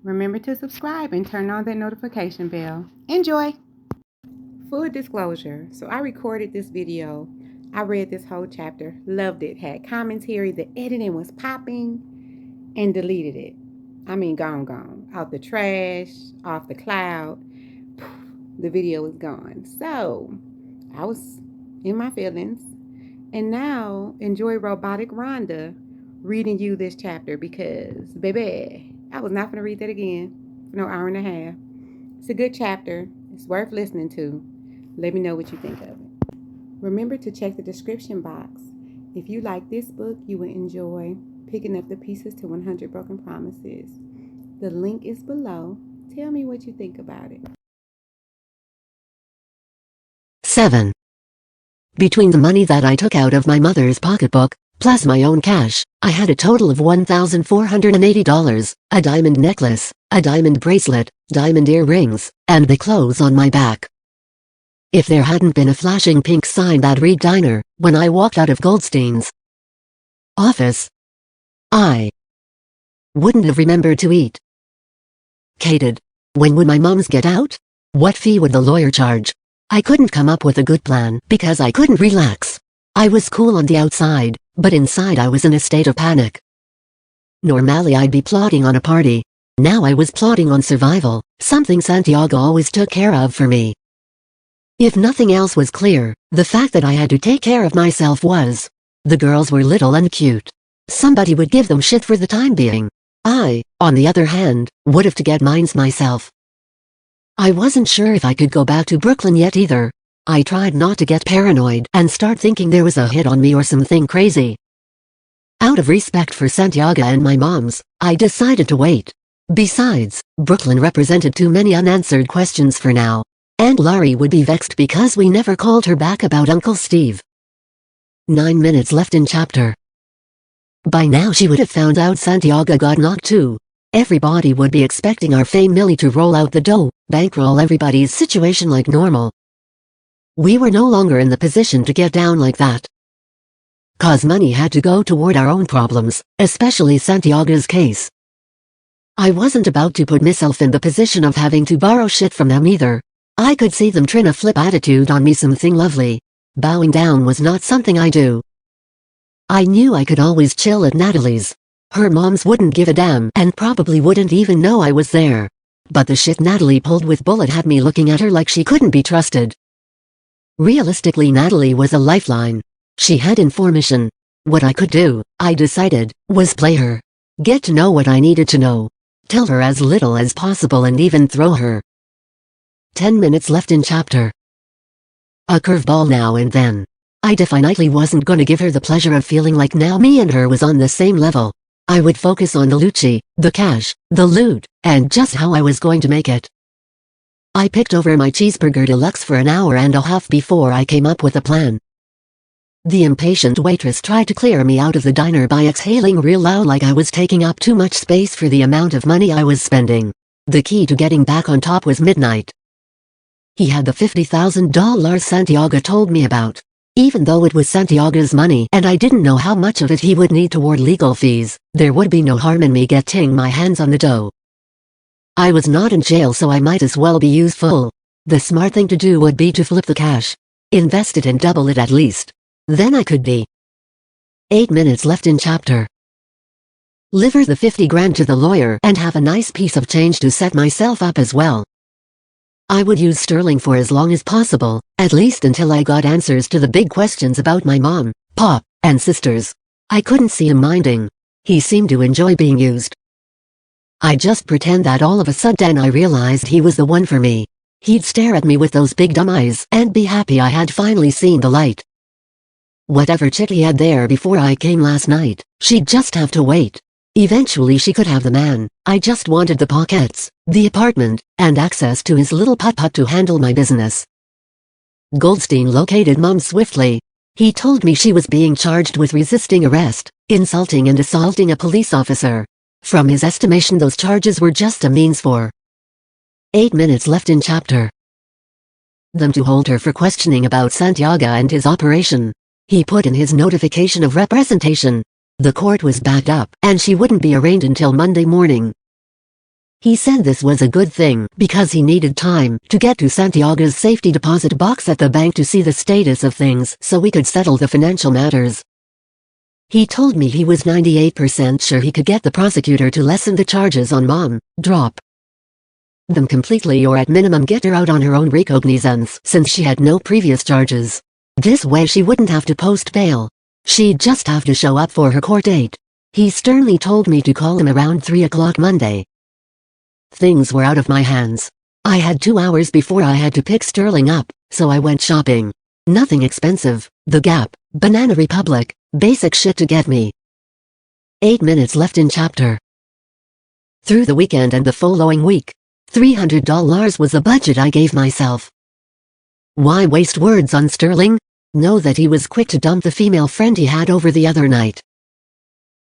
Remember to subscribe and turn on that notification bell. Enjoy! Full disclosure, so I recorded this video. I read this whole chapter, loved it, had commentary, the editing was popping, and deleted it. I mean, gone, out the trash, off the cloud. The video was gone. So I was in my feelings. And now enjoy Robotic Rhonda reading you this chapter because, baby, I was not going to read that again for no hour and a half. It's a good chapter. It's worth listening to. Let me know what you think of it. Remember to check the description box. If you like this book, you will enjoy Picking Up the Pieces to 100 Broken Promises. The link is below. Tell me what you think about it. 7. Between the money that I took out of my mother's pocketbook, plus my own cash, I had a total of $1,480, a diamond necklace, a diamond bracelet, diamond earrings, and the clothes on my back. If there hadn't been a flashing pink sign that read diner when I walked out of Goldstein's office, I wouldn't have remembered to eat. Cated. When would my mums get out? What fee would the lawyer charge? I couldn't come up with a good plan because I couldn't relax. I was cool on the outside, but inside I was in a state of panic. Normally I'd be plotting on a party. Now I was plotting on survival, something Santiago always took care of for me. If nothing else was clear, the fact that I had to take care of myself was. The girls were little and cute. Somebody would give them shit for the time being. I, on the other hand, would have to get mines myself. I wasn't sure if I could go back to Brooklyn yet either. I tried not to get paranoid and start thinking there was a hit on me or something crazy. Out of respect for Santiago and my moms, I decided to wait. Besides, Brooklyn represented too many unanswered questions for now. And Laurie would be vexed because we never called her back about Uncle Steve. 9 minutes left in chapter. By now she would have found out Santiago got knocked too. Everybody would be expecting our fame Millie to roll out the dough, bankroll everybody's situation like normal. We were no longer in the position to get down like that. 'Cause money had to go toward our own problems, especially Santiago's case. I wasn't about to put myself in the position of having to borrow shit from them either. I could see them trying to flip attitude on me something lovely. Bowing down was not something I do. I knew I could always chill at Natalie's. Her moms wouldn't give a damn and probably wouldn't even know I was there. But the shit Natalie pulled with Bullet had me looking at her like she couldn't be trusted. Realistically, Natalie was a lifeline. She had information. What I could do, I decided, was play her. Get to know what I needed to know. Tell her as little as possible and even throw her. 10 minutes left in chapter. A curveball now and then. I definitely wasn't gonna give her the pleasure of feeling like now me and her was on the same level. I would focus on the Lucci, the cash, the loot, and just how I was going to make it. I picked over my cheeseburger deluxe for an hour and a half before I came up with a plan. The impatient waitress tried to clear me out of the diner by exhaling real loud like I was taking up too much space for the amount of money I was spending. The key to getting back on top was midnight. He had the $50,000 Santiago told me about. Even though it was Santiago's money and I didn't know how much of it he would need toward legal fees, there would be no harm in me getting my hands on the dough. I was not in jail, so I might as well be useful. The smart thing to do would be to flip the cash. Invest it and double it at least. Then I could be. 8 minutes left in chapter. Liver the 50 grand to the lawyer and have a nice piece of change to set myself up as well. I would use sterling for as long as possible, at least until I got answers to the big questions about my mom, pop, and sisters. I couldn't see him minding. He seemed to enjoy being used. I'd just pretend that all of a sudden I realized he was the one for me. He'd stare at me with those big dumb eyes and be happy I had finally seen the light. Whatever chick he had there before I came last night, she'd just have to wait. Eventually she could have the man. I just wanted the pockets, the apartment, and access to his little putt-putt to handle my business. Goldstein located Mom swiftly. He told me she was being charged with resisting arrest, insulting and assaulting a police officer. From his estimation, those charges were just a means for. 8 minutes left in chapter. Them to hold her for questioning about Santiago and his operation. He put in his notification of representation. The court was backed up, and she wouldn't be arraigned until Monday morning. He said this was a good thing because he needed time to get to Santiago's safety deposit box at the bank to see the status of things so we could settle the financial matters. He told me he was 98% sure he could get the prosecutor to lessen the charges on Mom, drop them completely or at minimum get her out on her own recognizance since she had no previous charges. This way she wouldn't have to post bail. She'd just have to show up for her court date. He sternly told me to call him around 3 o'clock Monday. Things were out of my hands. I had 2 hours before I had to pick Sterling up, so I went shopping. Nothing expensive, The Gap, Banana Republic, basic shit to get me. 8 minutes left in chapter. Through the weekend and the following week, $300 was the budget I gave myself. Why waste words on Sterling? Know that he was quick to dump the female friend he had over the other night.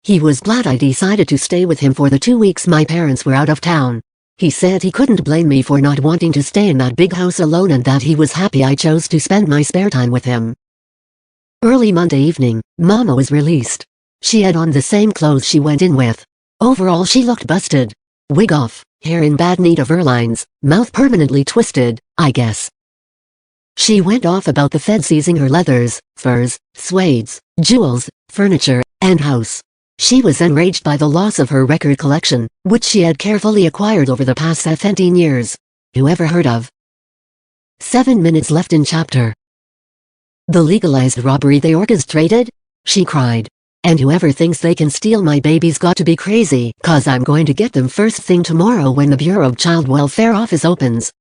He was glad I decided to stay with him for the 2 weeks my parents were out of town. He said he couldn't blame me for not wanting to stay in that big house alone and that he was happy I chose to spend my spare time with him. Early Monday evening, Mama was released. She had on the same clothes she went in with. Overall she looked busted. Wig off, hair in bad need of lines, mouth permanently twisted, I guess. She went off about the Fed seizing her leathers, furs, suedes, jewels, furniture, and house. She was enraged by the loss of her record collection, which she had carefully acquired over the past 17 years. Who ever heard of? 7 minutes left in chapter. The legalized robbery they orchestrated? She cried. And whoever thinks they can steal my baby's got to be crazy, 'cause I'm going to get them first thing tomorrow when the Bureau of Child Welfare office opens.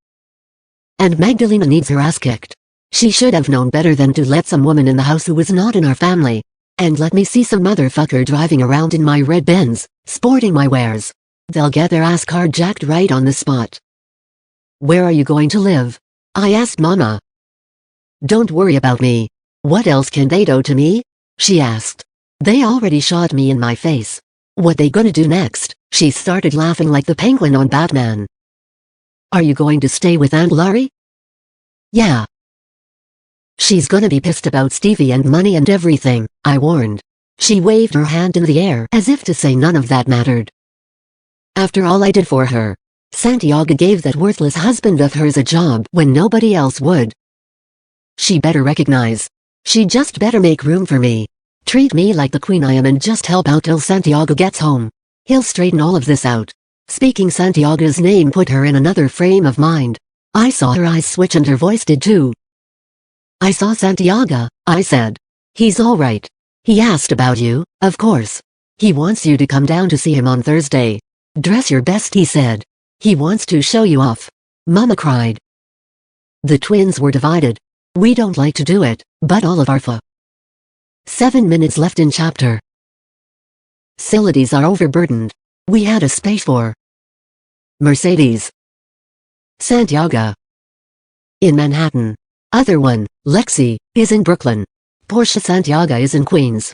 And Magdalena needs her ass kicked. She should have known better than to let some woman in the house who was not in our family. And let me see some motherfucker driving around in my red Benz, sporting my wares. They'll get their ass carjacked right on the spot. Where are you going to live? I asked Mama. Don't worry about me. What else can they do to me? She asked. They already shot me in my face. What they gonna do next? She started laughing like the penguin on Batman. Are you going to stay with Aunt Laurie? Yeah. She's gonna be pissed about Stevie and money and everything, I warned. She waved her hand in the air as if to say none of that mattered. After all I did for her, Santiago gave that worthless husband of hers a job when nobody else would. She better recognize. She just better make room for me. Treat me like the queen I am and just help out till Santiago gets home. He'll straighten all of this out. Speaking Santiago's name put her in another frame of mind. I saw her eyes switch and her voice did too. I saw Santiago, I said. He's all right. He asked about you, of course. He wants you to come down to see him on Thursday. Dress your best, he said. He wants to show you off. Mama cried. The twins were divided. We don't like to do it, but all of our 7 minutes left in chapter. Facilities are overburdened. We had a space for Mercedes. Santiago. In Manhattan. Other one, Lexi, is in Brooklyn. Porsche Santiago is in Queens.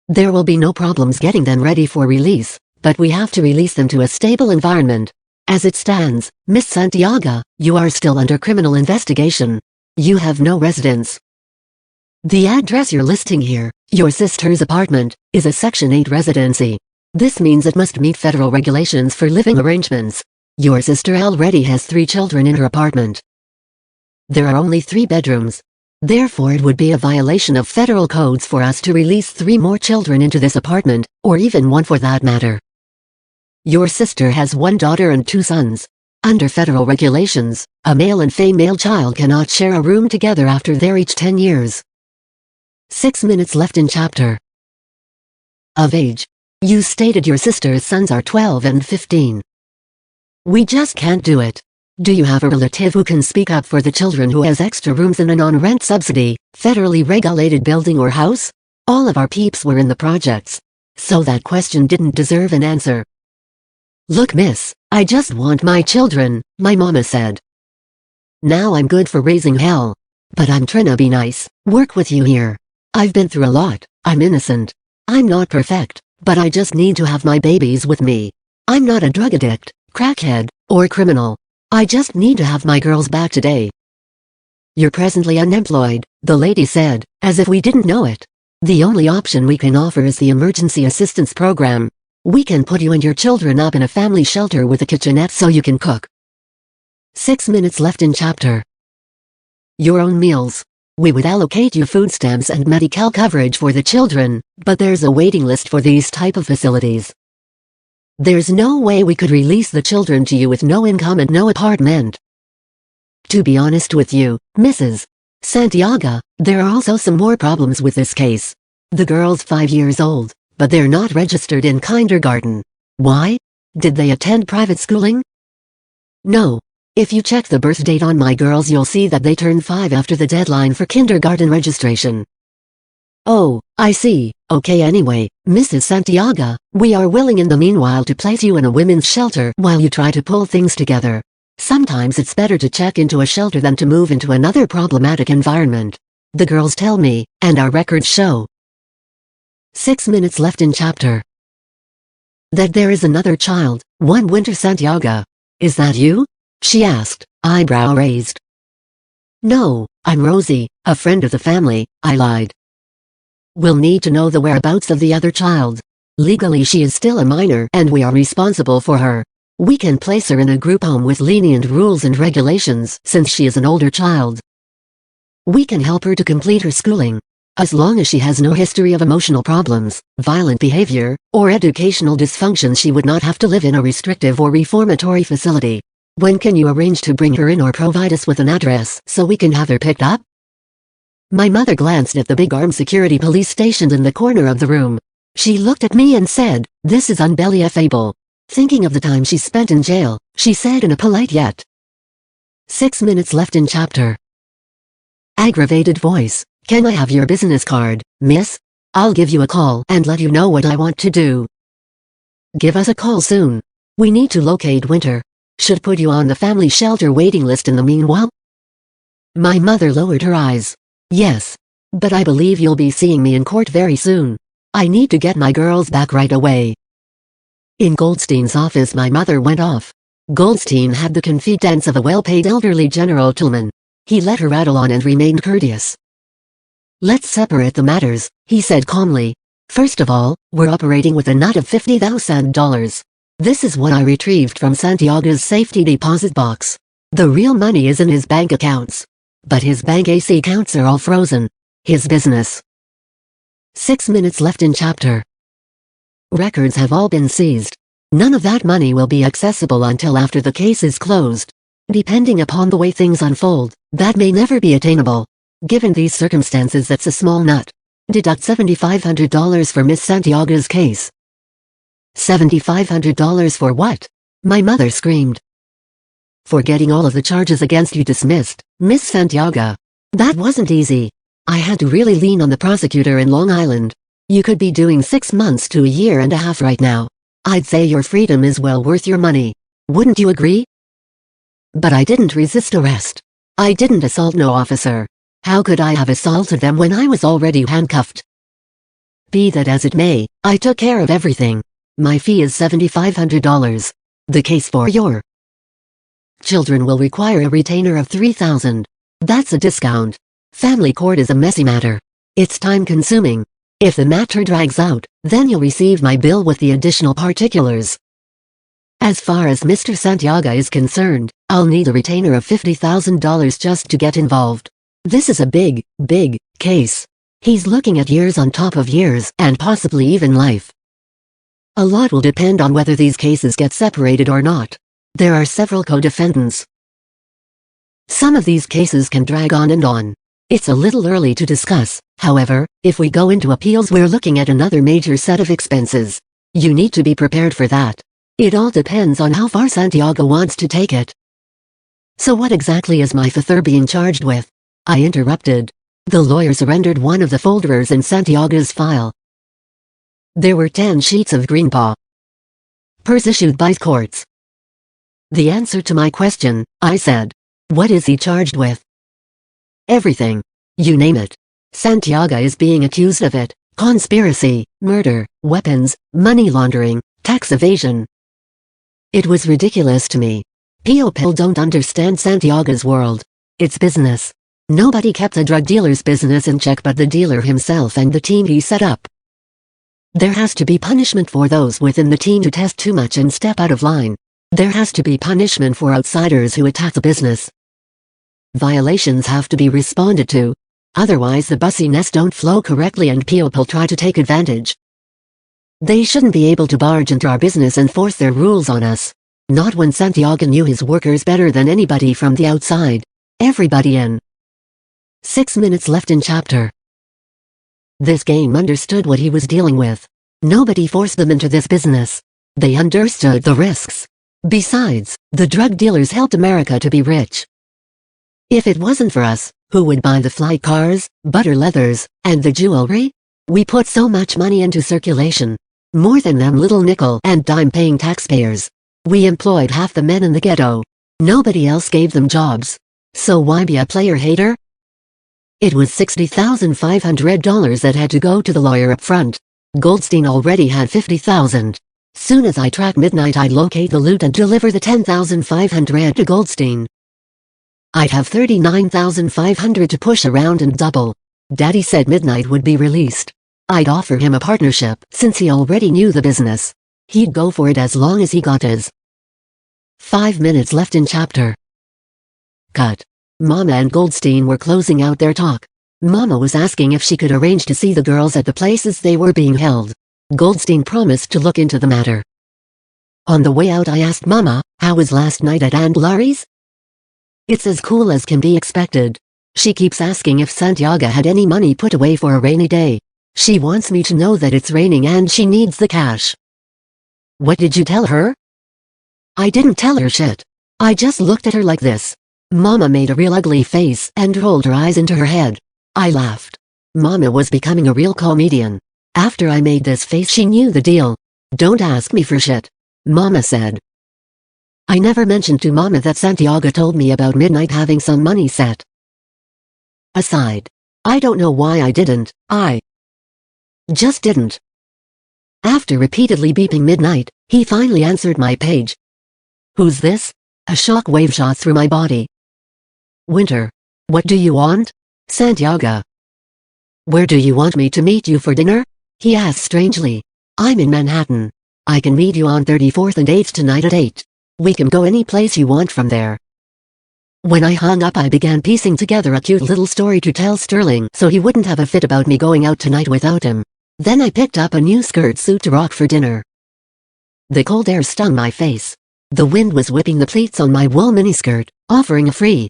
There will be no problems getting them ready for release, but we have to release them to a stable environment. As it stands, Miss Santiago, you are still under criminal investigation. You have no residence. The address you're listing here, your sister's apartment, is a Section 8 residency. This means it must meet federal regulations for living arrangements. Your sister already has 3 children in her apartment. There are only 3 bedrooms. Therefore it would be a violation of federal codes for us to release 3 more children into this apartment, or even 1 for that matter. Your sister has 1 daughter and 2 sons. Under federal regulations, a male and female child cannot share a room together after they're each 10 years. 6 minutes left in chapter. Of age. You stated your sister's sons are 12 and 15. We just can't do it. Do you have a relative who can speak up for the children who has extra rooms in a non-rent subsidy, federally regulated building or house? All of our peeps were in the projects. So that question didn't deserve an answer. Look miss, I just want my children, my mama said. Now I'm good for raising hell. But I'm tryna be nice, work with you here. I've been through a lot, I'm innocent. I'm not perfect, but I just need to have my babies with me. I'm not a drug addict, crackhead, or criminal. I just need to have my girls back today. You're presently unemployed, the lady said, as if we didn't know it. The only option we can offer is the emergency assistance program. We can put you and your children up in a family shelter with a kitchenette so you can cook. 6 minutes left in chapter. Your own meals. We would allocate you food stamps and medical coverage for the children, but there's a waiting list for these type of facilities. There's no way we could release the children to you with no income and no apartment. To be honest with you, Mrs. Santiago, there are also some more problems with this case. The girl's 5 years old, but they're not registered in kindergarten. Why? Did they attend private schooling? No. If you check the birth date on my girls, you'll see that they turned 5 after the deadline for kindergarten registration. Oh, I see. Okay, anyway, Mrs. Santiago, we are willing in the meanwhile to place you in a women's shelter while you try to pull things together. Sometimes it's better to check into a shelter than to move into another problematic environment. The girls tell me, and our records show. 6 minutes left in chapter. That there is another child, one Winter Santiago. Is that you? She asked, eyebrow raised. No, I'm Rosie, a friend of the family, I lied. We'll need to know the whereabouts of the other child. Legally she is still a minor and we are responsible for her. We can place her in a group home with lenient rules and regulations since she is an older child. We can help her to complete her schooling. As long as she has no history of emotional problems, violent behavior, or educational dysfunction, she would not have to live in a restrictive or reformatory facility. When can you arrange to bring her in or provide us with an address so we can have her picked up? My mother glanced at the big armed security police stationed in the corner of the room. She looked at me and said, "This is unbelievable." Thinking of the time she spent in jail, she said in a polite yet. 6 minutes left in chapter. Aggravated voice. Can I have your business card, miss? I'll give you a call and let you know what I want to do. Give us a call soon. We need to locate Winter. Should put you on the family shelter waiting list in the meanwhile. My mother lowered her eyes. Yes. But I believe you'll be seeing me in court very soon. I need to get my girls back right away. In Goldstein's office my mother went off. Goldstein had the confidence of a well-paid elderly gentleman. He let her rattle on and remained courteous. Let's separate the matters, he said calmly. First of all, we're operating with a nut of $50,000. This is what I retrieved from Santiago's safety deposit box. The real money is in his bank accounts. But his bank AC accounts are all frozen. His business. 6 minutes left in chapter. Records have all been seized. None of that money will be accessible until after the case is closed. Depending upon the way things unfold, that may never be attainable. Given these circumstances, that's a small nut. Deduct $7,500 for Miss Santiago's case. $7,500 for what? My mother screamed. For getting all of the charges against you dismissed, Miss Santiago. That wasn't easy. I had to really lean on the prosecutor in Long Island. You could be doing 6 months to a year and a half right now. I'd say your freedom is well worth your money. Wouldn't you agree? But I didn't resist arrest. I didn't assault no officer. How could I have assaulted them when I was already handcuffed? Be that as it may, I took care of everything. My fee is $7,500. The case for your children will require a retainer of $3,000. That's a discount. Family court is a messy matter. It's time-consuming. If the matter drags out, then you'll receive my bill with the additional particulars. As far as Mr. Santiago is concerned, I'll need a retainer of $50,000 just to get involved. This is a big case. He's looking at years on top of years and possibly even life. A lot will depend on whether these cases get separated or not. There are several co-defendants. Some of these cases can drag on and on. It's a little early to discuss, however, if we go into appeals we're looking at another major set of expenses. You need to be prepared for that. It all depends on how far Santiago wants to take it. So what exactly is my father being charged with? I interrupted. The lawyer surrendered one of the folders in Santiago's file. There were 10 sheets of greenpaw purse issued by courts. The answer to my question, I said. What is he charged with? Everything. You name it. Santiago is being accused of it. Conspiracy, murder, weapons, money laundering, tax evasion. It was ridiculous to me. People don't understand Santiago's world. It's business. Nobody kept the drug dealer's business in check but the dealer himself and the team he set up. There has to be punishment for those within the team who test too much and step out of line. There has to be punishment for outsiders who attack the business. Violations have to be responded to. Otherwise the busyness don't flow correctly and people try to take advantage. They shouldn't be able to barge into our business and force their rules on us. Not when Santiago knew his workers better than anybody from the outside. Everybody in. 6 minutes left in chapter. This game understood what he was dealing with. Nobody forced them into this business. They understood the risks. Besides, the drug dealers helped America to be rich. If it wasn't for us, who would buy the flight cars, butter leathers, and the jewelry? We put so much money into circulation. More than them little nickel and dime paying taxpayers. We employed half the men in the ghetto. Nobody else gave them jobs. So why be a player hater? It was $60,500 that had to go to the lawyer up front. Goldstein already had $50,000. Soon as I track Midnight, I'd locate the loot and deliver the $10,500 to Goldstein. I'd have $39,500 to push around and double. Daddy said Midnight would be released. I'd offer him a partnership since he already knew the business. He'd go for it as long as he got his. 5 minutes left in chapter. Cut. Mama and Goldstein were closing out their talk. Mama was asking if she could arrange to see the girls at the places they were being held. Goldstein promised to look into the matter. On the way out I asked Mama, how was last night at Aunt Laurie's? It's as cool as can be expected. She keeps asking if Santiago had any money put away for a rainy day. She wants me to know that it's raining and she needs the cash. What did you tell her? I didn't tell her shit. I just looked at her like this. Mama made a real ugly face and rolled her eyes into her head. I laughed. Mama was becoming a real comedian. After I made this face she knew the deal. Don't ask me for shit. Mama said. I never mentioned to Mama that Santiago told me about Midnight having some money set aside. I don't know why I didn't. I just didn't. After repeatedly beeping Midnight, he finally answered my page. Who's this? A shock wave shot through my body. Winter. What do you want? Santiago. Where do you want me to meet you for dinner? He asked strangely. I'm in Manhattan. I can meet you on 34th and 8th tonight at 8. We can go any place you want from there. When I hung up I began piecing together a cute little story to tell Sterling so he wouldn't have a fit about me going out tonight without him. Then I picked up a new skirt suit to rock for dinner. The cold air stung my face. The wind was whipping the pleats on my wool miniskirt, offering a free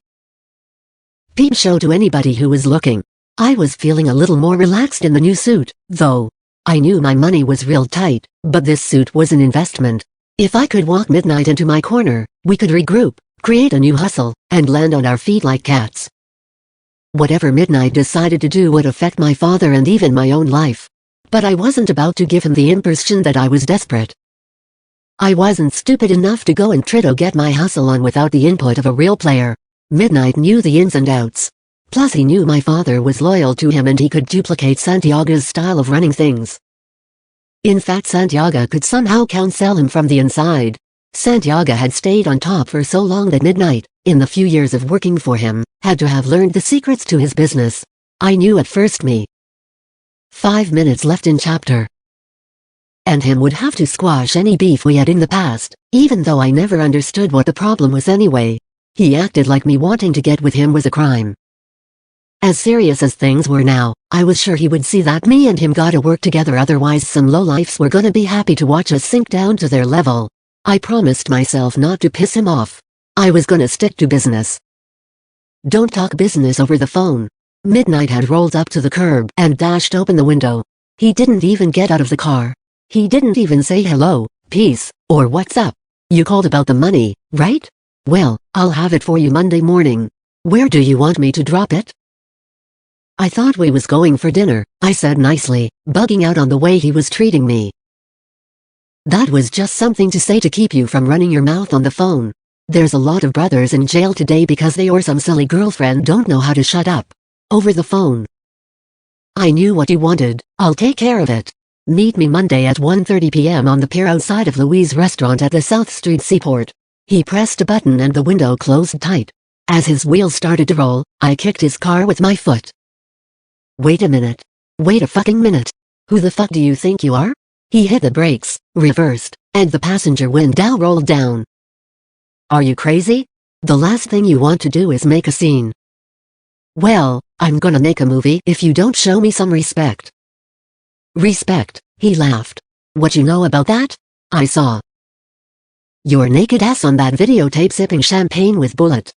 peep show to anybody who was looking. I was feeling a little more relaxed in the new suit, though. I knew my money was real tight, but this suit was an investment. If I could walk Midnight into my corner, we could regroup, create a new hustle, and land on our feet like cats. Whatever Midnight decided to do would affect my father and even my own life. But I wasn't about to give him the impression that I was desperate. I wasn't stupid enough to go and try to get my hustle on without the input of a real player. Midnight knew the ins and outs. Plus he knew my father was loyal to him and he could duplicate Santiago's style of running things. In fact, Santiago could somehow counsel him from the inside. Santiago had stayed on top for so long that Midnight, in the few years of working for him, had to have learned the secrets to his business. I knew at first me. 5 minutes left in chapter. And him would have to squash any beef we had in the past, even though I never understood what the problem was anyway. He acted like me wanting to get with him was a crime. As serious as things were now, I was sure he would see that me and him gotta work together, otherwise some lowlifes were gonna be happy to watch us sink down to their level. I promised myself not to piss him off. I was gonna stick to business. Don't talk business over the phone. Midnight had rolled up to the curb and dashed open the window. He didn't even get out of the car. He didn't even say hello, peace, or what's up. You called about the money, right? Well, I'll have it for you Monday morning. Where do you want me to drop it? I thought we was going for dinner, I said nicely, bugging out on the way he was treating me. That was just something to say to keep you from running your mouth on the phone. There's a lot of brothers in jail today because they or some silly girlfriend don't know how to shut up over the phone. I knew what you wanted. I'll take care of it. Meet me Monday at 1:30 p.m. on the pier outside of Louis' restaurant at the South Street Seaport. He pressed a button and the window closed tight. As his wheels started to roll, I kicked his car with my foot. Wait a minute. Wait a fucking minute. Who the fuck do you think you are? He hit the brakes, reversed, and the passenger window rolled down. Are you crazy? The last thing you want to do is make a scene. Well, I'm gonna make a movie if you don't show me some respect. Respect, he laughed. What you know about that? I saw your naked ass on that videotape sipping champagne with Bullet.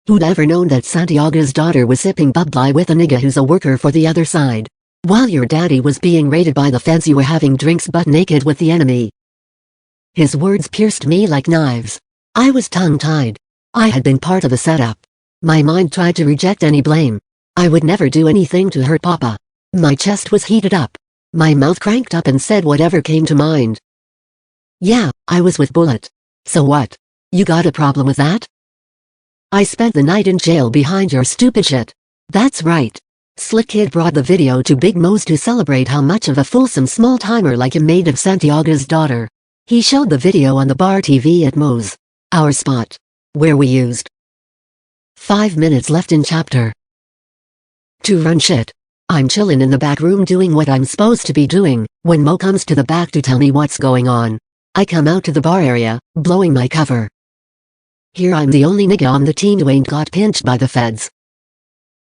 Who'd ever known that Santiago's daughter was sipping bubbly with a nigga who's a worker for the other side? While your daddy was being raided by the feds, you were having drinks butt naked with the enemy. His words pierced me like knives. I was tongue-tied. I had been part of the setup. My mind tried to reject any blame. I would never do anything to hurt Papa. My chest was heated up. My mouth cranked up and said whatever came to mind. Yeah, I was with Bullet. So what? You got a problem with that? I spent the night in jail behind your stupid shit. That's right. Slick Kid brought the video to Big Mo's to celebrate how much of a fulsome small-timer like him made of Santiago's daughter. He showed the video on the bar TV at Mo's, our spot, where we used 5 minutes left in chapter 2. Run shit. I'm chillin' in the back room doing what I'm supposed to be doing, when Mo comes to the back to tell me what's going on. I come out to the bar area, blowing my cover. Here I'm the only nigga on the team who ain't got pinched by the feds.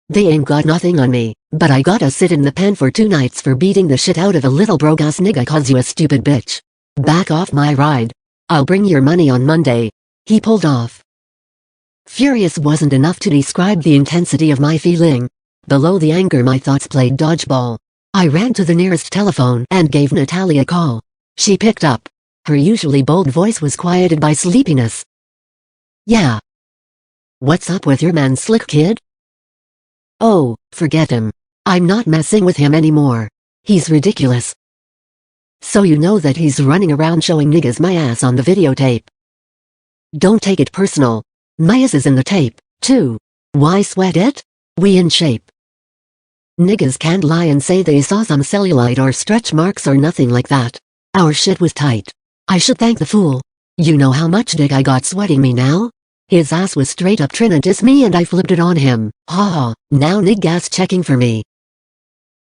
They ain't got nothing on me, but I gotta sit in the pen for 2 nights for beating the shit out of a little broke-ass nigga cause you a stupid bitch. Back off my ride. I'll bring your money on Monday. He pulled off. Furious wasn't enough to describe the intensity of my feeling. Below the anger, my thoughts played dodgeball. I ran to the nearest telephone and gave Natalie a call. She picked up. Her usually bold voice was quieted by sleepiness. Yeah. What's up with your man, Slick Kid? Oh, forget him. I'm not messing with him anymore. He's ridiculous. So you know that he's running around showing niggas my ass on the videotape. Don't take it personal. My ass is in the tape, too. Why sweat it? We in shape. Niggas can't lie and say they saw some cellulite or stretch marks or nothing like that. Our shit was tight. I should thank the fool. You know how much dick I got sweating me now? His ass was straight up tryna diss me and I flipped it on him. Ha ha, now niggas checking for me.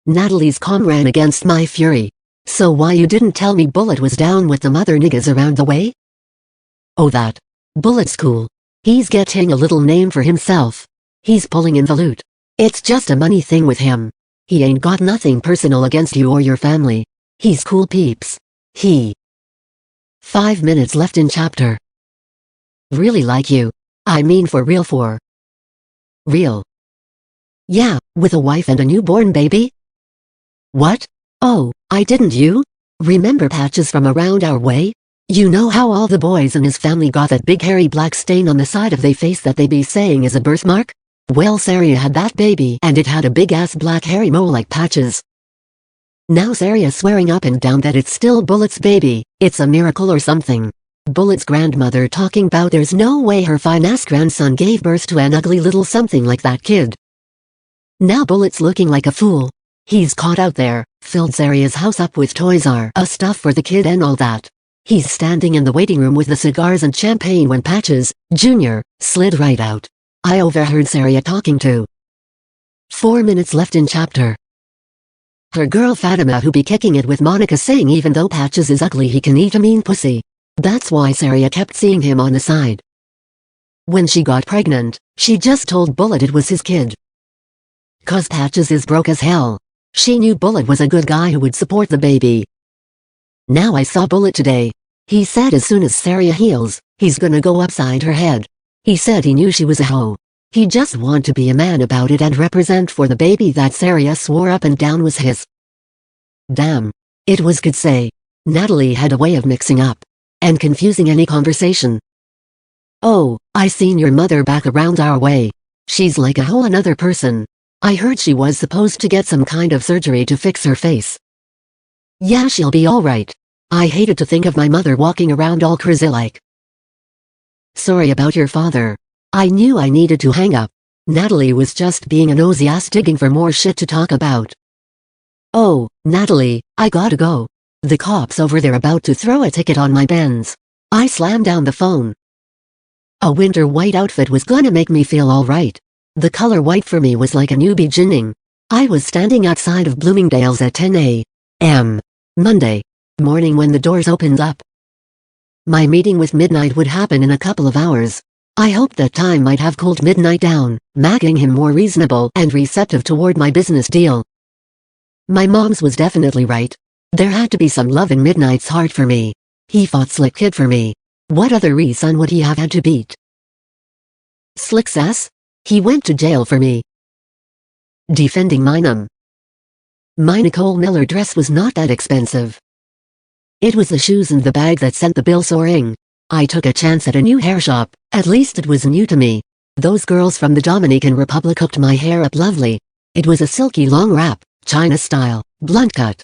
Natalie's calm ran against my fury. So why you didn't tell me Bullet was down with them other niggas around the way? Oh that. Bullet's cool. He's getting a little name for himself. He's pulling in the loot. It's just a money thing with him. He ain't got nothing personal against you or your family. He's cool peeps. 5 minutes left in chapter. Really like you. I mean for real for. Real. Yeah, with a wife and a newborn baby? What? Oh, I didn't you? Remember Patches from around our way? You know how all the boys in his family got that big hairy black stain on the side of their face that they be saying is a birthmark? Well, Saria had that baby and it had a big ass black hairy mole like Patches. Now Saria's swearing up and down that it's still Bullet's baby, it's a miracle or something. Bullet's grandmother talking about there's no way her fine-ass grandson gave birth to an ugly little something like that kid. Now Bullet's looking like a fool. He's caught out there, filled Saria's house up with toys R Us stuff for the kid and all that. He's standing in the waiting room with the cigars and champagne when Patches, Jr., slid right out. I overheard Saria talking to. 4 minutes left in chapter. Her girl Fatima who be kicking it with Monica saying even though Patches is ugly he can eat a mean pussy. That's why Saria kept seeing him on the side. When she got pregnant, she just told Bullet it was his kid. 'Cause Patches is broke as hell. She knew Bullet was a good guy who would support the baby. Now I saw Bullet today. He said as soon as Saria heals, he's gonna go upside her head. He said he knew she was a hoe. He just wanted to be a man about it and represent for the baby that Saria swore up and down was his. Damn. It was good say. Natalie had a way of mixing up and confusing any conversation. Oh, I seen your mother back around our way. She's like a whole another person. I heard she was supposed to get some kind of surgery to fix her face. Yeah, she'll be alright. I hated to think of my mother walking around all crazy-like. Sorry about your father. I knew I needed to hang up. Natalie was just being a nosy ass digging for more shit to talk about. Oh, Natalie, I gotta go. The cops over there about to throw a ticket on my Benz. I slammed down the phone. A winter white outfit was gonna make me feel alright. The color white for me was like a new beginning. I was standing outside of Bloomingdale's at 10 a. a.m. Monday morning when the doors opened up. My meeting with Midnight would happen in a couple of hours. I hoped that time might have cooled Midnight down, making him more reasonable and receptive toward my business deal. My mom's was definitely right. There had to be some love in Midnight's heart for me. He fought Slick Kid for me. What other reason would he have had to beat Slick's ass? He went to jail for me defending Minum. My Nicole Miller dress was not that expensive. It was the shoes and the bag that sent the bill soaring. I took a chance at a new hair shop, at least it was new to me. Those girls from the Dominican Republic hooked my hair up lovely. It was a silky long wrap, China style, blunt cut.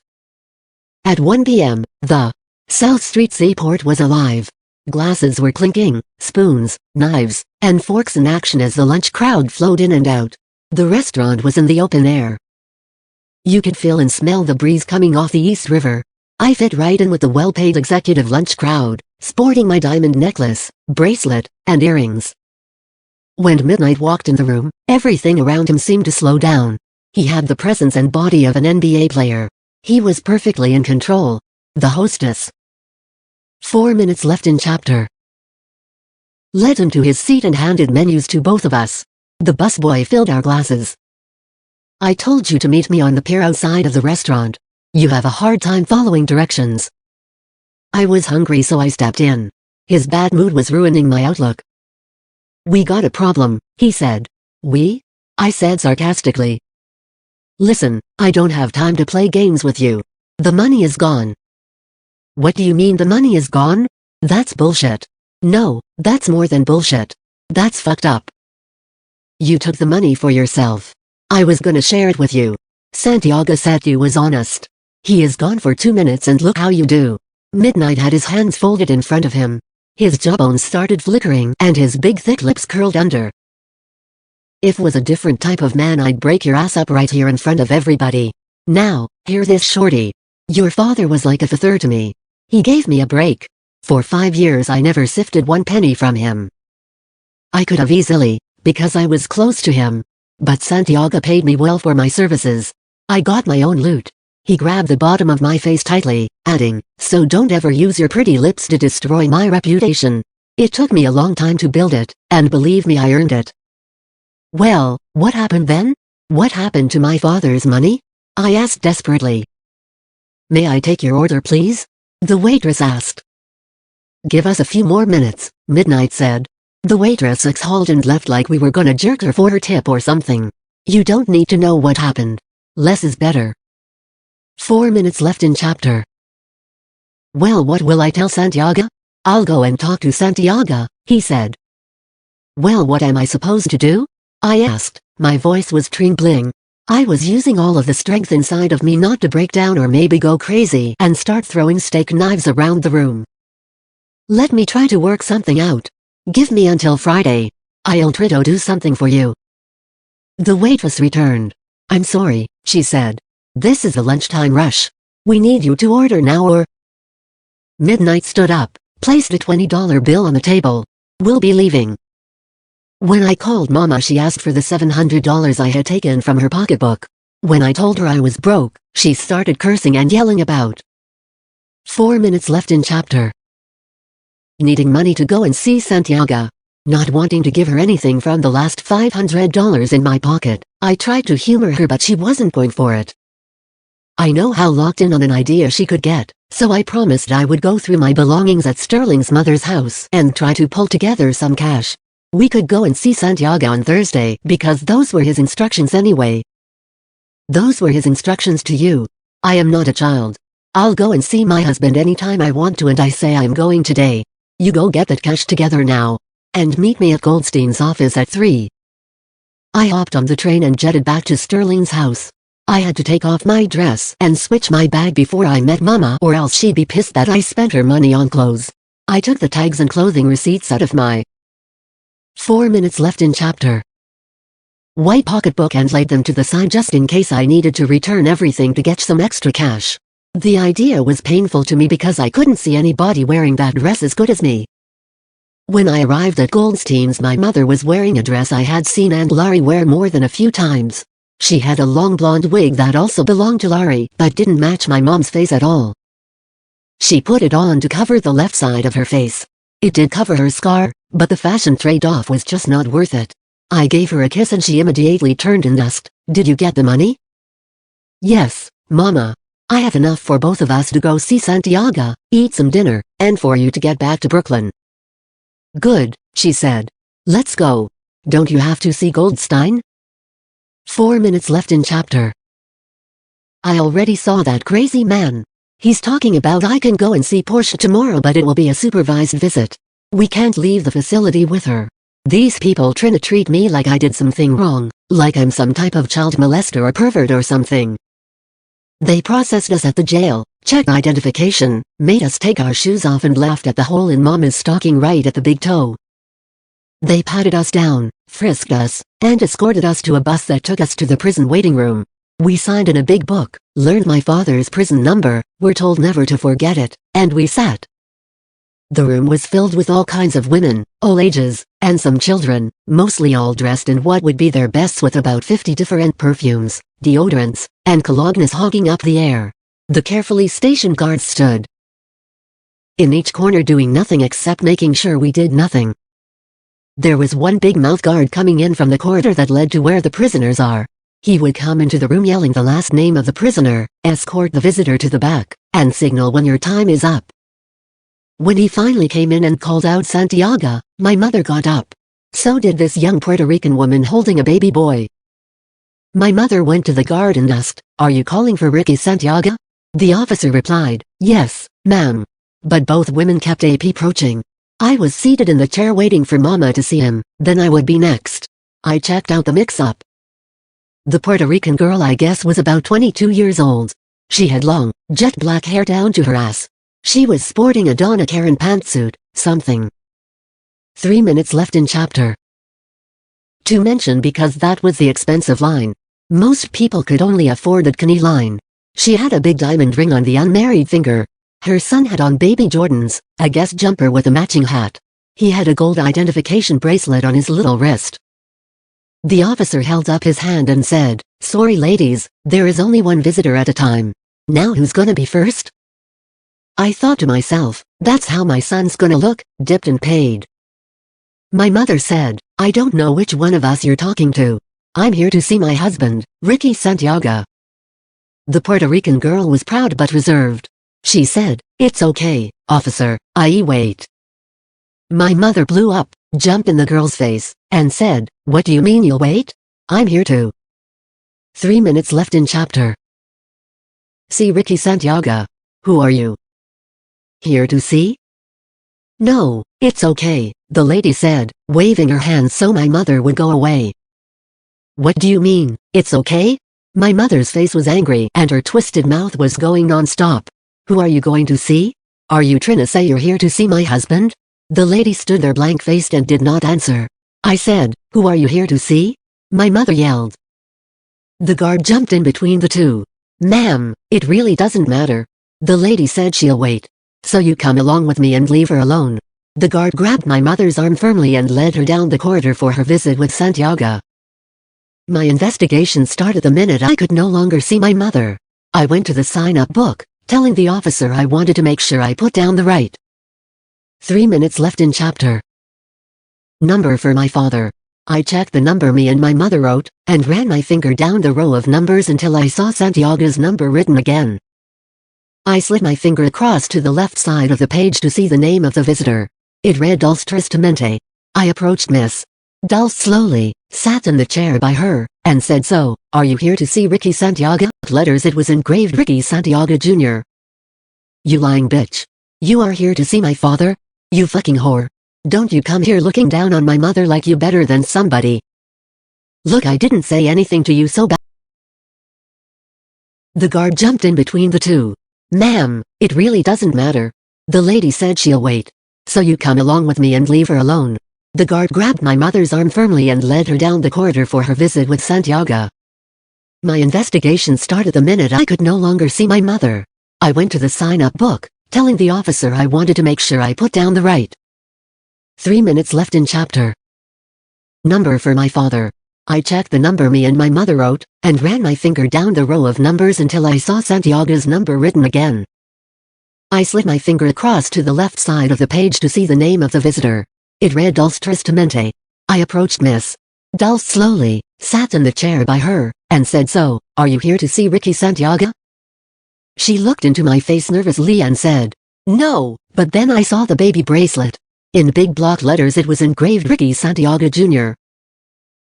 At 1 p.m., the South Street Seaport was alive. Glasses were clinking, spoons, knives, and forks in action as the lunch crowd flowed in and out. The restaurant was in the open air. You could feel and smell the breeze coming off the East River. I fit right in with the well-paid executive lunch crowd, sporting my diamond necklace, bracelet, and earrings. When Midnight walked in the room, everything around him seemed to slow down. He had the presence and body of an NBA player. He was perfectly in control. The hostess. 4 minutes left in chapter. Led him to his seat and handed menus to both of us. The busboy filled our glasses. I told you to meet me on the pier outside of the restaurant. You have a hard time following directions. I was hungry so I stepped in. His bad mood was ruining my outlook. We got a problem, he said. We? I said sarcastically. Listen, I don't have time to play games with you. The money is gone. What do you mean the money is gone? That's bullshit. No, that's more than bullshit. That's fucked up. You took the money for yourself. I was gonna share it with you. Santiago said you was honest. He is gone for 2 minutes and look how you do. Midnight had his hands folded in front of him. His jawbones started flickering and his big thick lips curled under. If was a different type of man I'd break your ass up right here in front of everybody. Now, hear this shorty. Your father was like a father to me. He gave me a break. For 5 years I never sifted 1 penny from him. I could have easily, because I was close to him. But Santiago paid me well for my services. I got my own loot. He grabbed the bottom of my face tightly, adding, so don't ever use your pretty lips to destroy my reputation. It took me a long time to build it, and believe me I earned it. Well, what happened then? What happened to my father's money? I asked desperately. May I take your order please? The waitress asked. Give us a few more minutes, Midnight said. The waitress exhaled and left like we were gonna jerk her for her tip or something. You don't need to know what happened. Less is better. 4 minutes left in chapter. Well, what will I tell Santiago? I'll go and talk to Santiago, he said. Well, what am I supposed to do? I asked. My voice was trembling. I was using all of the strength inside of me not to break down or maybe go crazy and start throwing steak knives around the room. Let me try to work something out. Give me until Friday. I'll try to do something for you. The waitress returned. I'm sorry, she said. This is the lunchtime rush. We need you to order now or... Midnight stood up, placed a $20 bill on the table. We'll be leaving. When I called Mama she asked for the $700 I had taken from her pocketbook. When I told her I was broke, she started cursing and yelling about. 4 minutes left in chapter. Needing money to go and see Santiago. Not wanting to give her anything from the last $500 in my pocket, I tried to humor her but she wasn't going for it. I know how locked in on an idea she could get, so I promised I would go through my belongings at Sterling's mother's house and try to pull together some cash. We could go and see Santiago on Thursday because those were his instructions anyway. Those were his instructions to you. I am not a child. I'll go and see my husband anytime I want to and I say I'm going today. You go get that cash together now. And meet me at Goldstein's office at 3. I hopped on the train and jetted back to Sterling's house. I had to take off my dress and switch my bag before I met Mama or else she'd be pissed that I spent her money on clothes. I took the tags and clothing receipts out of my 4 minutes left in chapter. White pocketbook and laid them to the side just in case I needed to return everything to get some extra cash. The idea was painful to me because I couldn't see anybody wearing that dress as good as me. When I arrived at Goldstein's my mother was wearing a dress I had seen Aunt Laurie wear more than a few times. She had a long blonde wig that also belonged to Laurie but didn't match my mom's face at all. She put it on to cover the left side of her face. It did cover her scar, but the fashion trade-off was just not worth it. I gave her a kiss and she immediately turned and asked, "Did you get the money?" "Yes, Mama. I have enough for both of us to go see Santiago, eat some dinner, and for you to get back to Brooklyn." "Good," she said. "Let's go. Don't you have to see Goldstein?" 4 minutes left in chapter. I already saw that crazy man. He's talking about I can go and see Portia tomorrow but it will be a supervised visit. We can't leave the facility with her. These people trying to treat me like I did something wrong, like I'm some type of child molester or pervert or something. They processed us at the jail, checked identification, made us take our shoes off and laughed at the hole in Mama's stocking right at the big toe. They patted us down, frisked us, and escorted us to a bus that took us to the prison waiting room. We signed in a big book, learned my father's prison number, were told never to forget it, and we sat. The room was filled with all kinds of women, all ages, and some children, mostly all dressed in what would be their bests with about 50 different perfumes, deodorants, and colognes hogging up the air. The carefully stationed guards stood in each corner doing nothing except making sure we did nothing. There was one big mouth guard coming in from the corridor that led to where the prisoners are. He would come into the room yelling the last name of the prisoner, escort the visitor to the back, and signal when your time is up. When he finally came in and called out Santiago, my mother got up. So did this young Puerto Rican woman holding a baby boy. My mother went to the guard and asked, "Are you calling for Ricky Santiago?" The officer replied, "Yes, ma'am." But both women kept approaching. I was seated in the chair waiting for Mama to see him, then I would be next. I checked out the mix-up. The Puerto Rican girl I guess was about 22 years old. She had long, jet black hair down to her ass. She was sporting a Donna Karan pantsuit, something. 3 minutes left in chapter. To mention because that was the expensive line. Most people could only afford the Kenny line. She had a big diamond ring on the unmarried finger. Her son had on baby Jordans, a guest jumper with a matching hat. He had a gold identification bracelet on his little wrist. The officer held up his hand and said, "Sorry ladies, there is only one visitor at a time. Now who's gonna be first?" I thought to myself, that's how my son's gonna look, dipped and paid. My mother said, "I don't know which one of us you're talking to. I'm here to see my husband, Ricky Santiago." The Puerto Rican girl was proud but reserved. She said, "It's okay, officer, I wait." My mother blew up, jumped in the girl's face, and said, "What do you mean you'll wait? I'm here to." 3 minutes left in chapter. See Ricky Santiago. Who are you? Here to see? No, it's okay, the lady said, waving her hand so my mother would go away. What do you mean, it's okay? My mother's face was angry and her twisted mouth was going non-stop. Who are you going to see? Are you trying to say you're here to see my husband? The lady stood there blank-faced and did not answer. I said, "Who are you here to see?" My mother yelled. The guard jumped in between the two. "Ma'am, it really doesn't matter." The lady said she'll wait. "So you come along with me and leave her alone." The guard grabbed my mother's arm firmly and led her down the corridor for her visit with Santiago. My investigation started the minute I could no longer see my mother. I went to the sign-up book, telling the officer I wanted to make sure I put down the right 3 minutes left in chapter. Number for my father. I checked the number me and my mother wrote, and ran my finger down the row of numbers until I saw Santiago's number written again. I slid my finger across to the left side of the page to see the name of the visitor. It read Dulce Tristamante. I approached Miss Dulce slowly, sat in the chair by her, and said, "So, are you here to see Ricky Santiago?" Letters it was engraved Ricky Santiago Jr. "You lying bitch. You are here to see my father? You fucking whore. Don't you come here looking down on my mother like you better than somebody. Look, I didn't say anything to you so bad." The guard jumped in between the two. "Ma'am, it really doesn't matter." The lady said she'll wait. "So you come along with me and leave her alone." The guard grabbed my mother's arm firmly and led her down the corridor for her visit with Santiago. My investigation started the minute I could no longer see my mother. I went to the sign-up book, telling the officer I wanted to make sure I put down the right 3 minutes left in chapter. Number for my father. I checked the number me and my mother wrote, and ran my finger down the row of numbers until I saw Santiago's number written again. I slid my finger across to the left side of the page to see the name of the visitor. It read Dulce Tristamente. I approached Miss Dulce slowly, sat in the chair by her, and said, "So, are you here to see Ricky Santiago?" She looked into my face nervously and said, "No," but then I saw the baby bracelet. In big block letters it was engraved Ricky Santiago Jr.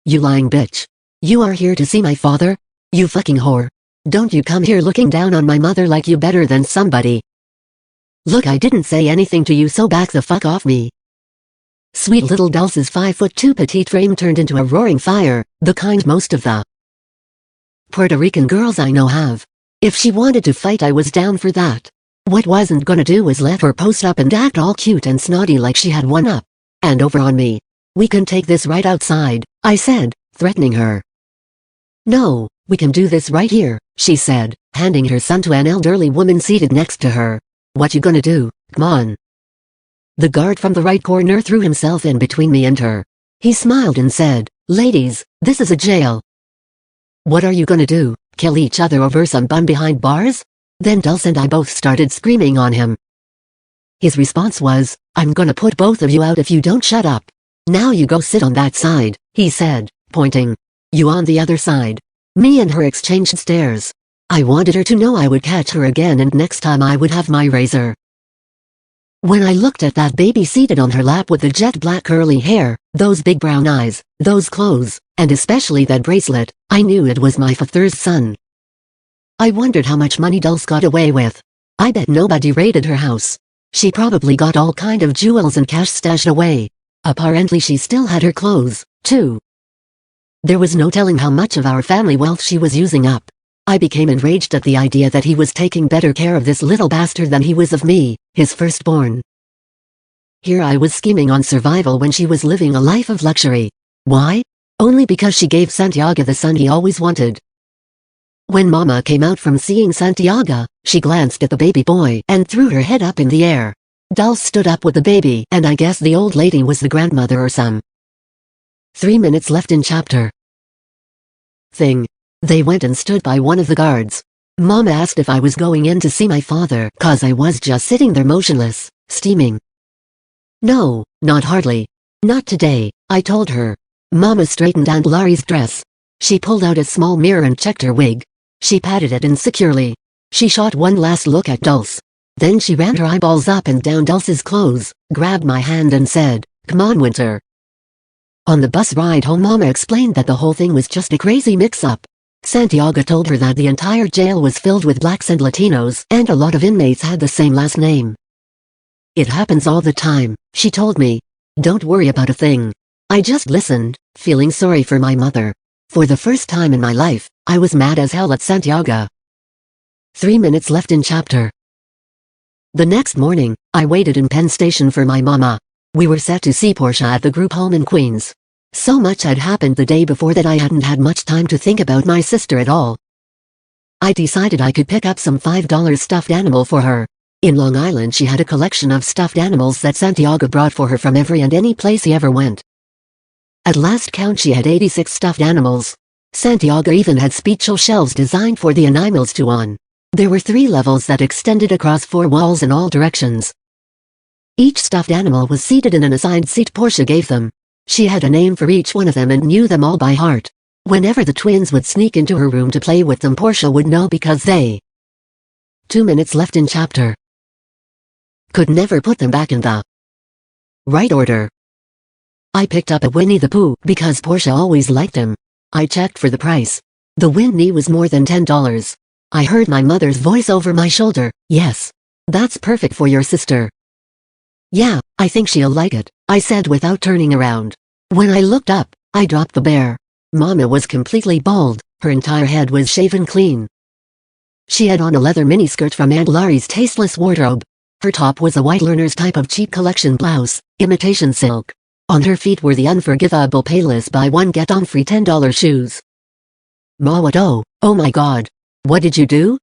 "You lying bitch. You are here to see my father? You fucking whore. Don't you come here looking down on my mother like you better than somebody. Look, I didn't say anything to you, so back the fuck off me." Sweet little Dulce's 5'2" petite frame turned into a roaring fire, the kind most of the Puerto Rican girls I know have. If she wanted to fight, I was down for that. What wasn't gonna do was let her post up and act all cute and snotty like she had one up and over on me. "We can take this right outside," I said, threatening her. "No, we can do this right here," she said, handing her son to an elderly woman seated next to her. "What you gonna do? Come on." The guard from the right corner threw himself in between me and her. He smiled and said, "Ladies, this is a jail." "What are you gonna do, kill each other over some bum behind bars?" Then Dulce and I both started screaming on him. His response was, "I'm gonna put both of you out if you don't shut up. Now you go sit on that side," he said, pointing. "You on the other side." Me and her exchanged stares. I wanted her to know I would catch her again, and next time I would have my razor. When I looked at that baby seated on her lap with the jet black curly hair, those big brown eyes, those clothes, and especially that bracelet, I knew it was my father's son. I wondered how much money Dulce got away with. I bet nobody raided her house. She probably got all kind of jewels and cash stashed away. Apparently she still had her clothes, too. There was no telling how much of our family wealth she was using up. I became enraged at the idea that he was taking better care of this little bastard than he was of me, his firstborn. Here I was scheming on survival when she was living a life of luxury. Why? Only because she gave Santiago the son he always wanted. When Mama came out from seeing Santiago, she glanced at the baby boy and threw her head up in the air. Dulce stood up with the baby, and I guess the old lady was the grandmother or some. 3 minutes left in chapter. Thing. They went and stood by one of the guards. Mom asked if I was going in to see my father, cause I was just sitting there motionless, steaming. "No, not hardly. Not today," I told her. Mama straightened Aunt Laurie's dress. She pulled out a small mirror and checked her wig. She patted it insecurely. She shot one last look at Dulce. Then she ran her eyeballs up and down Dulce's clothes, grabbed my hand and said, "Come on, Winter." On the bus ride home, Mama explained that the whole thing was just a crazy mix-up. Santiago told her that the entire jail was filled with blacks and Latinos, and a lot of inmates had the same last name. "It happens all the time," she told me. "Don't worry about a thing." I just listened, feeling sorry for my mother. For the first time in my life, I was mad as hell at Santiago. 3 minutes left in chapter. The next morning, I waited in Penn Station for my mama. We were set to see Portia at the group home in Queens. So much had happened the day before that I hadn't had much time to think about my sister at all. I decided I could pick up some $5 stuffed animal for her. In Long Island she had a collection of stuffed animals that Santiago brought for her from every and any place he ever went. At last count she had 86 stuffed animals. Santiago even had special shelves designed for the animals to on. There were 3 levels that extended across 4 walls in all directions. Each stuffed animal was seated in an assigned seat Portia gave them. She had a name for each one of them and knew them all by heart. Whenever the twins would sneak into her room to play with them, Portia would know because they... 2 minutes left in chapter. Could never put them back in the right order. I picked up a Winnie the Pooh because Portia always liked him. I checked for the price. The Winnie was more than $10. I heard my mother's voice over my shoulder. "Yes. That's perfect for your sister." "Yeah, I think she'll like it," I said without turning around. When I looked up, I dropped the bear. Mama was completely bald, her entire head was shaven clean. She had on a leather miniskirt from Aunt Laurie's tasteless wardrobe. Her top was a white learner's type of cheap collection blouse, imitation silk. On her feet were the unforgivable Payless Buy One Get On Free $10 shoes. "Ma, what? Oh my God. What did you do?"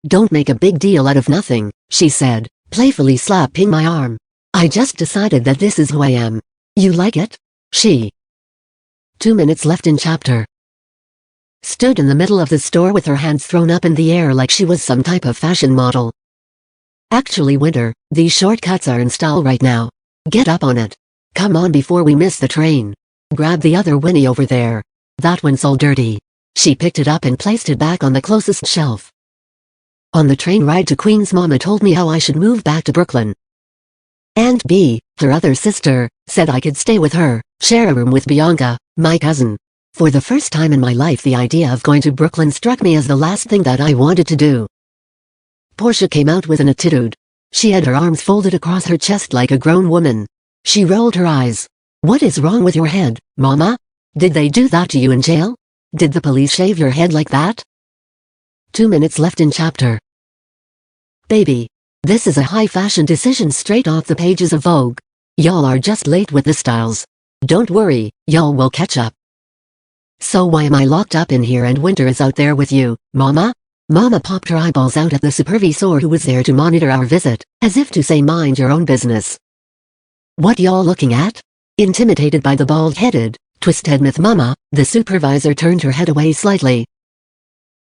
"Don't make a big deal out of nothing," she said, playfully slapping my arm. "I just decided that this is who I am. You like it?" She 2 minutes left in chapter. Stood in the middle of the store with her hands thrown up in the air like she was some type of fashion model. Actually, Winter, these shortcuts are in style right now. Get up on it. Come on before we miss the train. Grab the other Winnie over there. That one's all dirty. She picked it up and placed it back on the closest shelf. On the train ride to Queens, Mama told me how I should move back to Brooklyn. And B, her other sister, said I could stay with her, share a room with Bianca, my cousin. For the first time in my life, the idea of going to Brooklyn struck me as the last thing that I wanted to do. Portia came out with an attitude. She had her arms folded across her chest like a grown woman. She rolled her eyes. What is wrong with your head, Mama? Did they do that to you in jail? Did the police shave your head like that? 2 minutes left in chapter. Baby. This is a high fashion decision straight off the pages of Vogue. Y'all are just late with the styles. Don't worry, y'all will catch up. So why am I locked up in here and Winter is out there with you, Mama? Mama popped her eyeballs out at the supervisor who was there to monitor our visit, as if to say mind your own business. What y'all looking at? Intimidated by the bald-headed, twist-head myth Mama, the supervisor turned her head away slightly.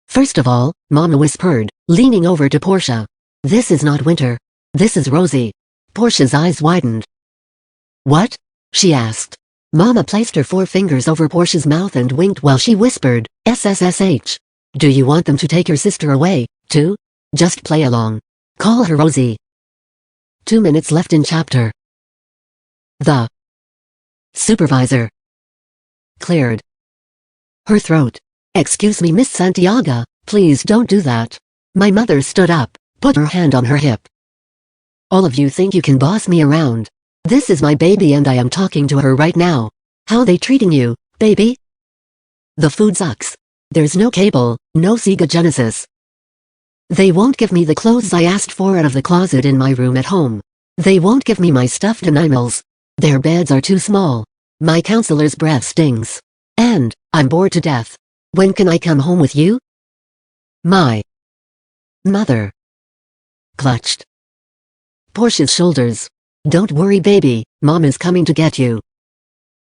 First of all, Mama whispered, leaning over to Portia. This is not Winter. This is Rosie. Portia's eyes widened. What? She asked. Mama placed her 4 fingers over Portia's mouth and winked while she whispered, SSSH. Do you want them to take your sister away, too? Just play along. Call her Rosie. 2 minutes left in chapter. The supervisor cleared her throat. Excuse me, Miss Santiago, please don't do that. My mother stood up, put her hand on her hip. All of you think you can boss me around. This is my baby and I am talking to her right now. How they treating you, baby? The food sucks. There's no cable, no Sega Genesis. They won't give me the clothes I asked for out of the closet in my room at home. They won't give me my stuffed animals. Their beds are too small. My counselor's breath stings. And I'm bored to death. When can I come home with you? My mother clutched Portia's shoulders. Don't worry, baby, Mom is coming to get you.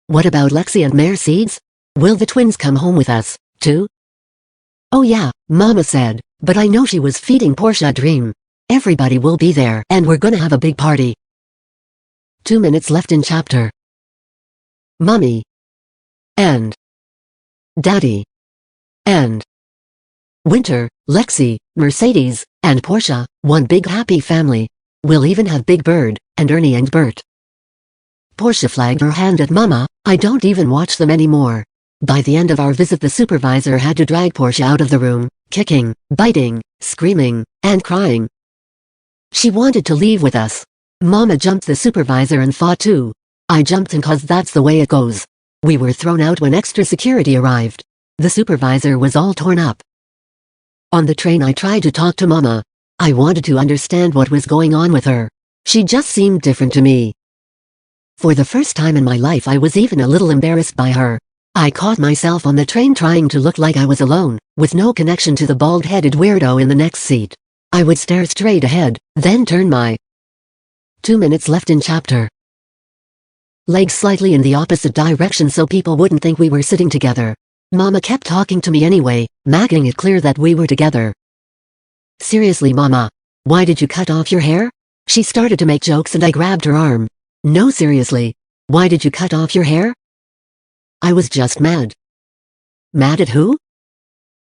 What about Lexi and Mercedes? Will the twins come home with us, too? Oh yeah, Mama said, but I know she was feeding Portia a dream. Everybody will be there and we're gonna have a big party. 2 minutes left in chapter. Mommy and Daddy and Winter, Lexi, Mercedes, and Portia, one big happy family. We'll even have Big Bird, and Ernie and Bert. Portia flagged her hand at Mama, I don't even watch them anymore. By the end of our visit, the supervisor had to drag Portia out of the room, kicking, biting, screaming, and crying. She wanted to leave with us. Mama jumped the supervisor and fought too. I jumped in cause that's the way it goes. We were thrown out when extra security arrived. The supervisor was all torn up. On the train I tried to talk to Mama. I wanted to understand what was going on with her. She just seemed different to me. For the first time in my life I was even a little embarrassed by her. I caught myself on the train trying to look like I was alone, with no connection to the bald-headed weirdo in the next seat. I would stare straight ahead, then turn my 2 minutes left in chapter. Legs slightly in the opposite direction so people wouldn't think we were sitting together. Mama kept talking to me anyway, making it clear that we were together. Seriously, Mama, why did you cut off your hair? She started to make jokes and I grabbed her arm. No, seriously, why did you cut off your hair? I was just mad. Mad at who?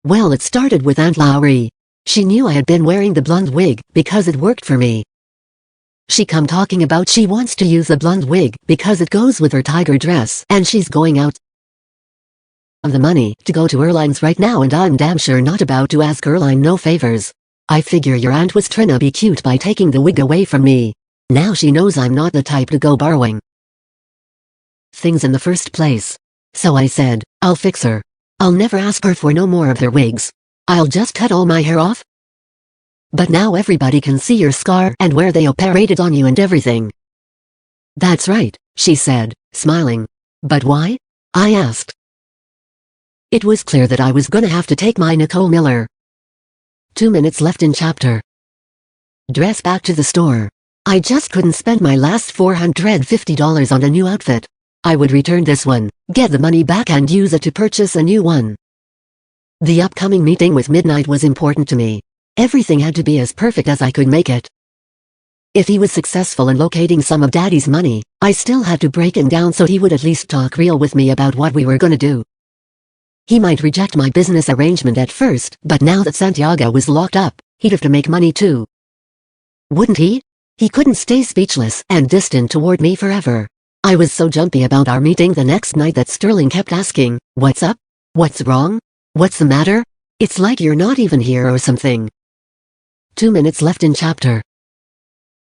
Well, it started with Aunt Lowry. She knew I had been wearing the blonde wig because it worked for me. She come talking about she wants to use the blonde wig because it goes with her tiger dress and she's going out of the money to go to Erline's right now and I'm damn sure not about to ask Erline no favors. I figure your aunt was trying to be cute by taking the wig away from me. Now she knows I'm not the type to go borrowing things in the first place. So I said, I'll fix her. I'll never ask her for no more of their wigs. I'll just cut all my hair off. But now everybody can see your scar and where they operated on you and everything. That's right, she said, smiling. But why? I asked. It was clear that I was gonna have to take my Nicole Miller 2 minutes left in chapter. Dress back to the store. I just couldn't spend my last $450 on a new outfit. I would return this one, get the money back and use it to purchase a new one. The upcoming meeting with Midnight was important to me. Everything had to be as perfect as I could make it. If he was successful in locating some of Daddy's money, I still had to break him down so he would at least talk real with me about what we were gonna do. He might reject my business arrangement at first, but now that Santiago was locked up, he'd have to make money too. Wouldn't he? He couldn't stay speechless and distant toward me forever. I was so jumpy about our meeting the next night that Sterling kept asking, "What's up? What's wrong? What's the matter? It's like you're not even here or something." 2 minutes left in chapter.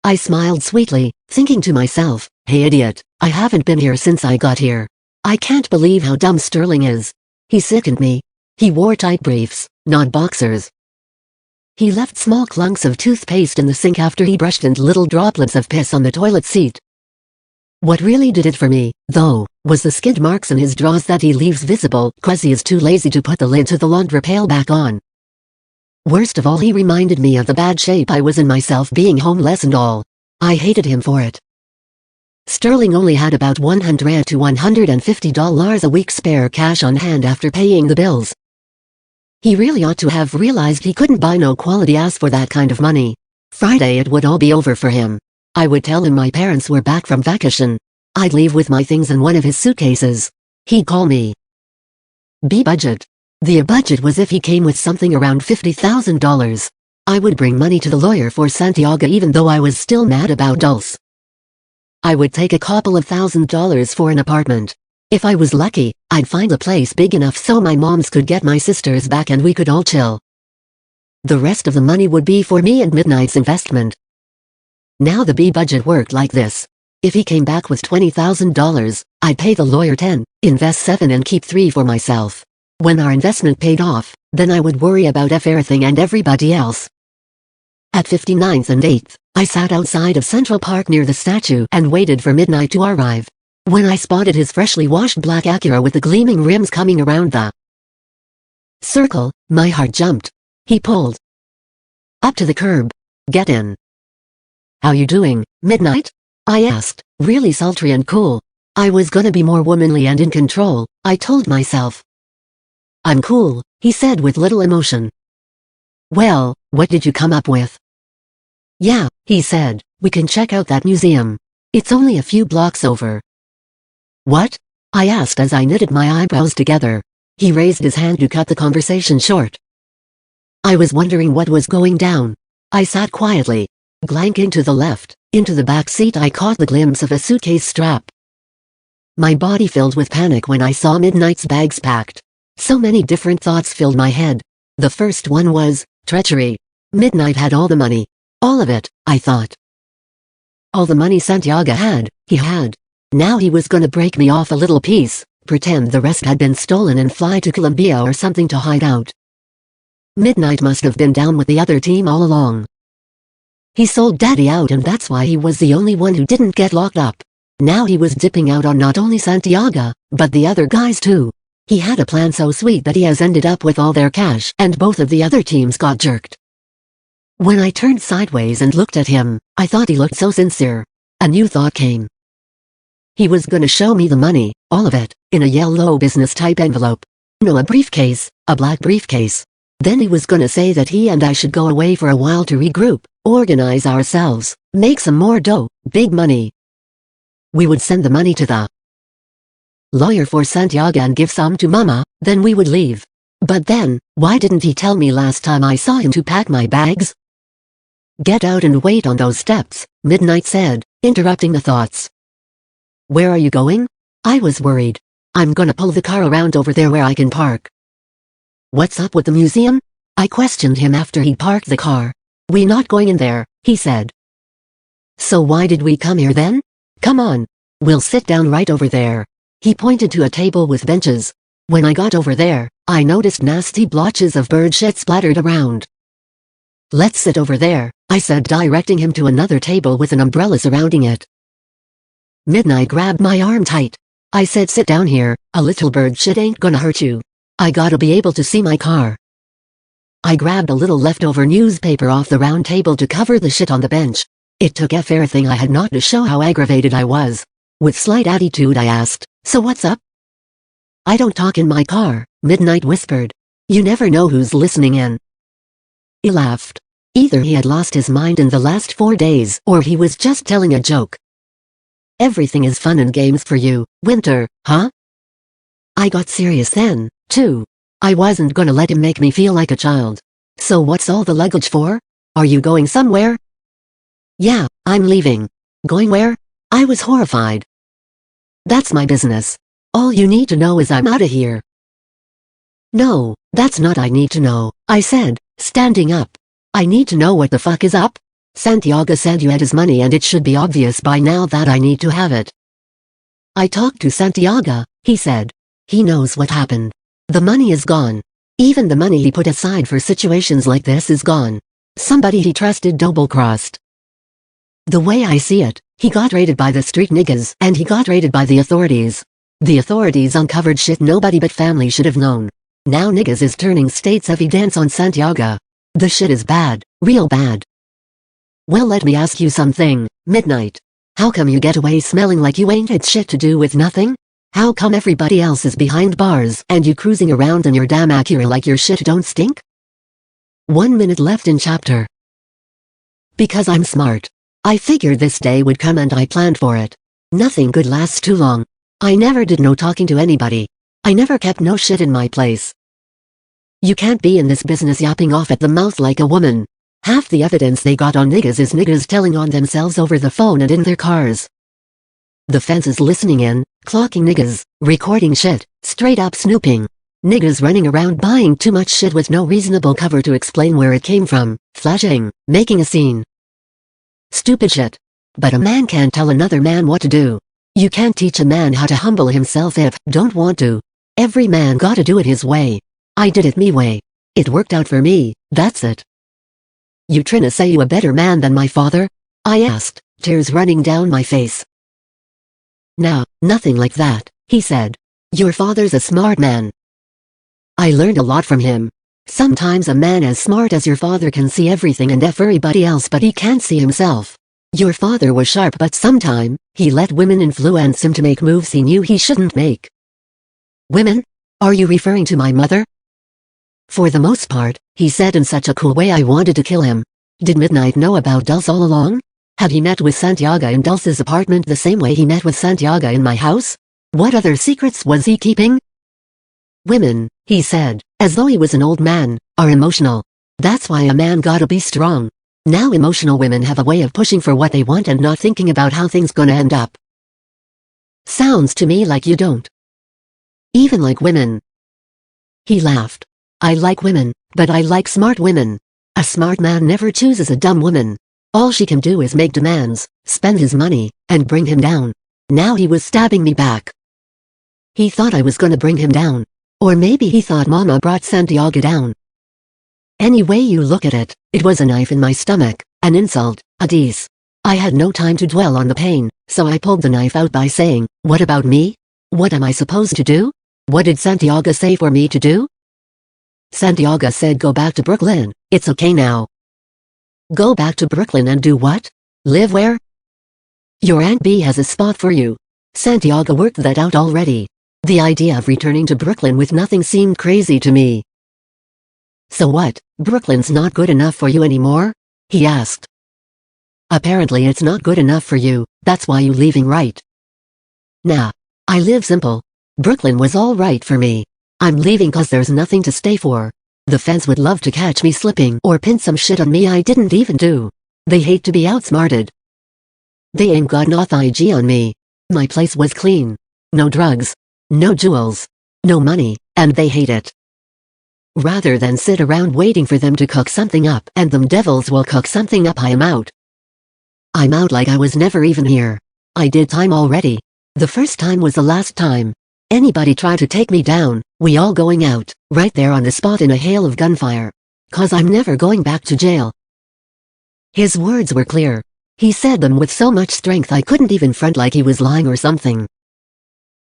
I smiled sweetly, thinking to myself, "Hey idiot, I haven't been here since I got here. I can't believe how dumb Sterling is. He sickened me. He wore tight briefs, not boxers. He left small clunks of toothpaste in the sink after he brushed and little droplets of piss on the toilet seat. What really did it for me, though, was the skid marks in his drawers that he leaves visible 'cause he is too lazy to put the lid to the laundry pail back on. Worst of all, he reminded me of the bad shape I was in myself being homeless and all. I hated him for it. Sterling only had about $100 to $150 a week spare cash on hand after paying the bills. He really ought to have realized he couldn't buy no quality ass for that kind of money. Friday it would all be over for him. I would tell him my parents were back from vacation. I'd leave with my things in one of his suitcases. He'd call me. Budget. The budget was if he came with something around $50,000. I would bring money to the lawyer for Santiago even though I was still mad about Dulce. I would take a couple of $1,000s for an apartment. If I was lucky, I'd find a place big enough so my moms could get my sisters back and we could all chill. The rest of the money would be for me and Midnight's investment. Now the budget worked like this. If he came back with $20,000, I'd pay the lawyer 10, invest 7 and keep 3 for myself. When our investment paid off, then I would worry about everything and everybody else. At 59th and 8th, I sat outside of Central Park near the statue and waited for Midnight to arrive. When I spotted his freshly washed black Acura with the gleaming rims coming around the circle, my heart jumped. He pulled up to the curb. "Get in." "How you doing, Midnight?" I asked, really sultry and cool. I was gonna be more womanly and in control, I told myself. "I'm cool," he said with little emotion. "Well, what did you come up with?" "Yeah," he said, "we can check out that museum. It's only a few blocks over." "What?" I asked as I knitted my eyebrows together. He raised his hand to cut the conversation short. I was wondering what was going down. I sat quietly. Glancing to the left, into the back seat I caught the glimpse of a suitcase strap. My body filled with panic when I saw Midnight's bags packed. So many different thoughts filled my head. The first one was, treachery. Midnight had all the money. All of it, I thought. All the money Santiago had, he had. Now he was gonna break me off a little piece, pretend the rest had been stolen and fly to Colombia or something to hide out. Midnight must have been down with the other team all along. He sold Daddy out and that's why he was the only one who didn't get locked up. Now he was dipping out on not only Santiago, but the other guys too. He had a plan so sweet that he has ended up with all their cash and both of the other teams got jerked. When I turned sideways and looked at him, I thought he looked so sincere. A new thought came. He was gonna show me the money, all of it, in a yellow business-type envelope. No, a briefcase, a black briefcase. Then he was gonna say that he and I should go away for a while to regroup, organize ourselves, make some more dough, big money. We would send the money to the lawyer for Santiago and give some to Mama, then we would leave. But then, why didn't he tell me last time I saw him to pack my bags? "Get out and wait on those steps," Midnight said, interrupting the thoughts. "Where are you going?" I was worried. "I'm gonna pull the car around over there where I can park." "What's up with the museum?" I questioned him after he'd parked the car. "We not going in there," he said. "So why did we come here then? Come on. We'll sit down right over there." He pointed to a table with benches. When I got over there, I noticed nasty blotches of bird shit splattered around. "Let's sit over there," I said, directing him to another table with an umbrella surrounding it. Midnight grabbed my arm tight. I said, "Sit down here, a little bird shit ain't gonna hurt you. I gotta be able to see my car." I grabbed a little leftover newspaper off the round table to cover the shit on the bench. It took everything I had not to show how aggravated I was. With slight attitude I asked, "So what's up?" I don't talk in my car, Midnight whispered. You never know who's listening in. He laughed. Either he had lost his mind in the last 4 days or he was just telling a joke. Everything is fun and games for you, Winter, huh? I got serious then, too. I wasn't gonna let him make me feel like a child. So what's all the luggage for? Are you going somewhere? Yeah, I'm leaving. Going where? I was horrified. That's my business. All you need to know is I'm outta here. No, that's not I need to know, I said, standing up. I need to know what the fuck is up. Santiago said you had his money and it should be obvious by now that I need to have it. I talked to Santiago, he said. He knows what happened. The money is gone. Even the money he put aside for situations like this is gone. Somebody he trusted double-crossed. The way I see it, he got raided by the street niggas and he got raided by the authorities. The authorities uncovered shit nobody but family should have known. Now niggas is turning state's evidence on Santiago. The shit is bad, real bad. Well, let me ask you something, Midnight. How come you get away smelling like you ain't had shit to do with nothing? How come everybody else is behind bars and you cruising around in your damn Acura like your shit don't stink? 1 minute left in chapter. Because I'm smart. I figured this day would come and I planned for it. Nothing good lasts too long. I never did no talking to anybody. I never kept no shit in my place. You can't be in this business yapping off at the mouth like a woman. Half the evidence they got on niggas is niggas telling on themselves over the phone and in their cars. The feds is listening in, clocking niggas, recording shit, straight up snooping. Niggas running around buying too much shit with no reasonable cover to explain where it came from, flashing, making a scene. Stupid shit. But a man can't tell another man what to do. You can't teach a man how to humble himself if don't want to. Every man gotta do it his way. I did it me way. It worked out for me, that's it. You trinna say you a better man than my father? I asked, tears running down my face. Nah, nothing like that, he said. Your father's a smart man. I learned a lot from him. Sometimes a man as smart as your father can see everything and everybody else but he can't see himself. Your father was sharp but sometime, he let women influence him to make moves he knew he shouldn't make. Women? Are you referring to my mother? For the most part, he said in such a cool way I wanted to kill him. Did Midnight know about Dulce all along? Had he met with Santiago in Dulce's apartment the same way he met with Santiago in my house? What other secrets was he keeping? Women, he said, as though he was an old man, are emotional. That's why a man gotta be strong. Now emotional women have a way of pushing for what they want and not thinking about how things gonna end up. Sounds to me like you don't. Even like women. He laughed. I like women, but I like smart women. A smart man never chooses a dumb woman. All she can do is make demands, spend his money, and bring him down. Now he was stabbing me back. He thought I was gonna bring him down. Or maybe he thought Mama brought Santiago down. Any way you look at it, it was a knife in my stomach, an insult, a diss. I had no time to dwell on the pain, so I pulled the knife out by saying, what about me? What am I supposed to do? What did Santiago say for me to do? Santiago said go back to Brooklyn, it's okay now. Go back to Brooklyn and do what? Live where? Your Aunt B has a spot for you. Santiago worked that out already. The idea of returning to Brooklyn with nothing seemed crazy to me. So what, Brooklyn's not good enough for you anymore? He asked. Apparently it's not good enough for you, that's why you leaving right? Nah. I live simple. Brooklyn was all right for me. I'm leaving cause there's nothing to stay for. The feds would love to catch me slipping or pin some shit on me I didn't even do. They hate to be outsmarted. They ain't got noth IG on me. My place was clean. No drugs. No jewels. No money, and they hate it. Rather than sit around waiting for them to cook something up and them devils will cook something up, I am out. I'm out like I was never even here. I did time already. The first time was the last time. Anybody try to take me down, we all going out, right there on the spot in a hail of gunfire. Cause I'm never going back to jail. His words were clear. He said them with so much strength I couldn't even front like he was lying or something.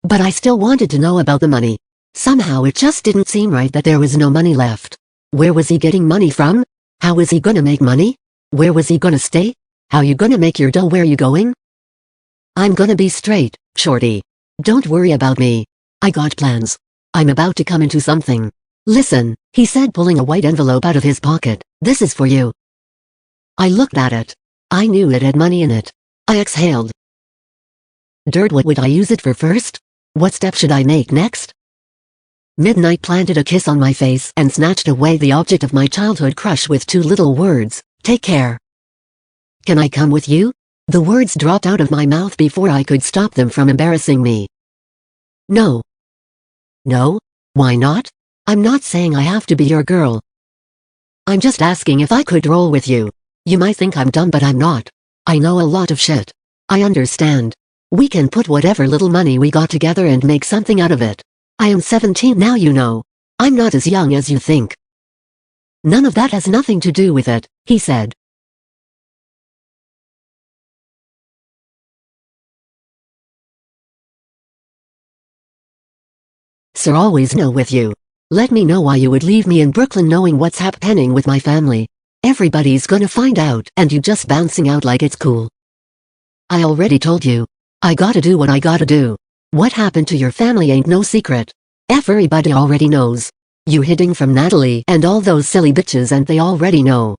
But I still wanted to know about the money. Somehow it just didn't seem right that there was no money left. Where was he getting money from? How was he gonna make money? Where was he gonna stay? How you gonna make your dough? Where you going? I'm gonna be straight, shorty. Don't worry about me. I got plans. I'm about to come into something. Listen, he said, pulling a white envelope out of his pocket. This is for you. I looked at it. I knew it had money in it. I exhaled. Dirt, what would I use it for first? What step should I make next? Midnight planted a kiss on my face and snatched away the object of my childhood crush with 2 little words, take care. Can I come with you? The words dropped out of my mouth before I could stop them from embarrassing me. No. No? Why not? I'm not saying I have to be your girl. I'm just asking if I could roll with you. You might think I'm dumb, but I'm not. I know a lot of shit. I understand. We can put whatever little money we got together and make something out of it. I am 17 now, you know. I'm not as young as you think. None of that has nothing to do with it, he said. Sir, always know with you. Let me know why you would leave me in Brooklyn knowing what's happening with my family. Everybody's gonna find out and you just bouncing out like it's cool. I already told you. I gotta do what I gotta do. What happened to your family ain't no secret. Everybody already knows. You hiding from Natalie and all those silly bitches, and they already know.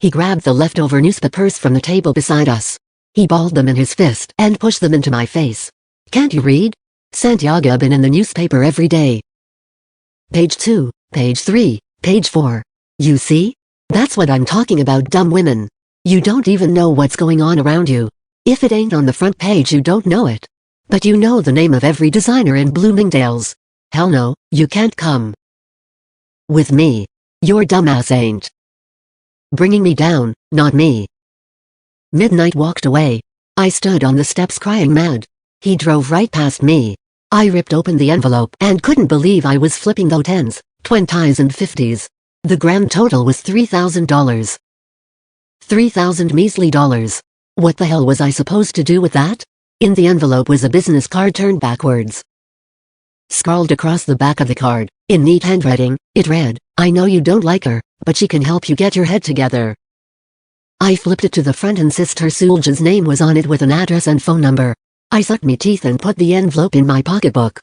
He grabbed the leftover newspapers from the table beside us. He balled them in his fist and pushed them into my face. Can't you read? Santiago been in the newspaper every day. Page 2, page 3, page 4. You see? That's what I'm talking about, dumb women. You don't even know what's going on around you. If it ain't on the front page, you don't know it. But you know the name of every designer in Bloomingdale's. Hell no, you can't come with me. Your dumbass ain't bringing me down, not me. Midnight walked away. I stood on the steps crying mad. He drove right past me. I ripped open the envelope and couldn't believe I was flipping those 10s, 20s and 50s. The grand total was $3,000. 3,000 measly dollars. What the hell was I supposed to do with that? In the envelope was a business card turned backwards. Scrawled across the back of the card, in neat handwriting, it read, I know you don't like her, but she can help you get your head together. I flipped it to the front and sistersouljah's name was on it with an address and phone number. I sucked me teeth and put the envelope in my pocketbook.